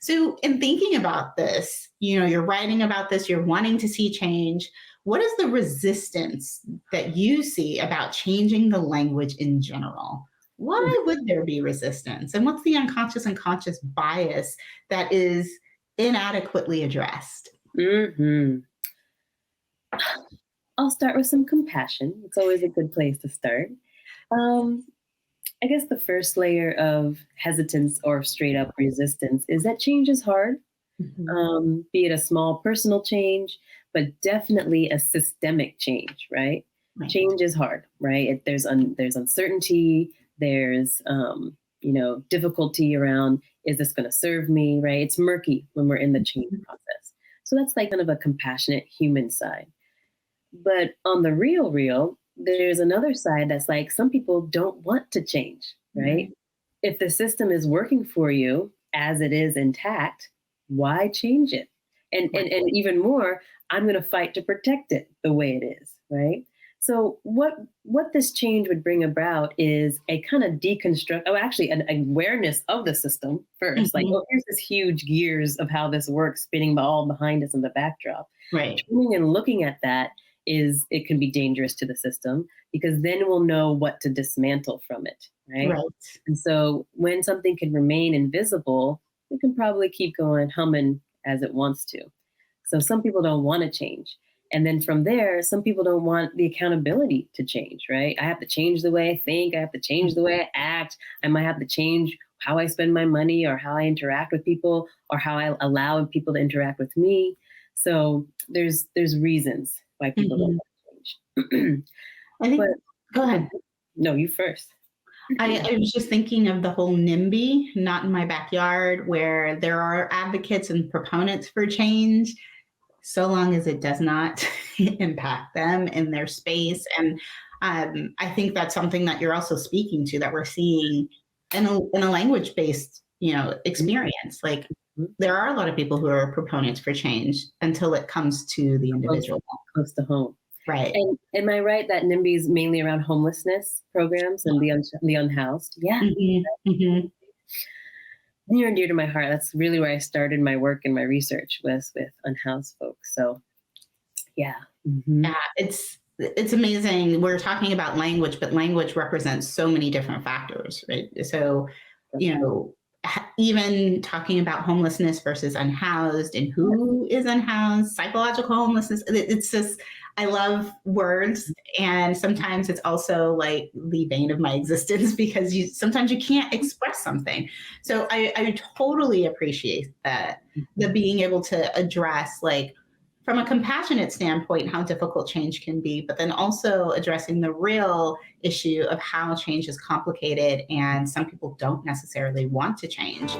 So, in thinking about this, you're writing about this, you're wanting to see change. What is the resistance that you see about changing the language in general? Why would there be resistance? And what's the unconscious and conscious bias that is inadequately addressed? hmm I'll start with some compassion. It's always a good place to start. Um, I guess the first layer of hesitance or straight up resistance is that change is hard, Mhm. be it a small personal change, but definitely a systemic change, right? Right. Change is hard, right? There's uncertainty, there's difficulty around, is this going to serve me, right? It's murky when we're in the change process. So that's like kind of a compassionate human side. But on the real, there's another side that's like some people don't want to change, right? Right. If the system is working for you as it is intact, why change it? And even more, I'm going to fight to protect it the way it is, right? So what this change would bring about is a kind of deconstruct, oh, actually an awareness of the system first. Like, Mhm. oh, here's this huge gears of how this works spinning all behind us in the backdrop. Right. Tuning and looking at that is it can be dangerous to the system because then we'll know what to dismantle from it, right? Right. And so when something can remain invisible, it can probably keep going humming as it wants to. So some people don't want to change. And then from there, some people don't want the accountability to change, right? I have to change the way I think. I have to change the way I act. I might have to change how I spend my money or how I interact with people or how I allow people to interact with me. So there's reasons why people don't Mhm. want to change. I But think, go ahead. no, you first. I was just thinking of the whole NIMBY, not in my backyard, where there are advocates and proponents for change, so long as it does not impact them in their space. And I think that's something that you're also speaking to, that we're seeing in a language based, experience. Like, there are a lot of people who are proponents for change until it comes to the close, individual. close to home. Right. And am I right that NIMBY is mainly around homelessness programs and the unhoused? Yeah, Hmm. Hmm. near and dear to my heart. That's really where I started my work and my research was with unhoused folks. So yeah. hmm Yeah, it's amazing. We're talking about language, but language represents so many different factors, right? So, even talking about homelessness versus unhoused and who is unhoused, psychological homelessness, it's just, I love words. And sometimes it's also like the bane of my existence because sometimes you can't express something. So I totally appreciate that, the being able to address, like, from a compassionate standpoint, how difficult change can be, but then also addressing the real issue of how change is complicated and some people don't necessarily want to change.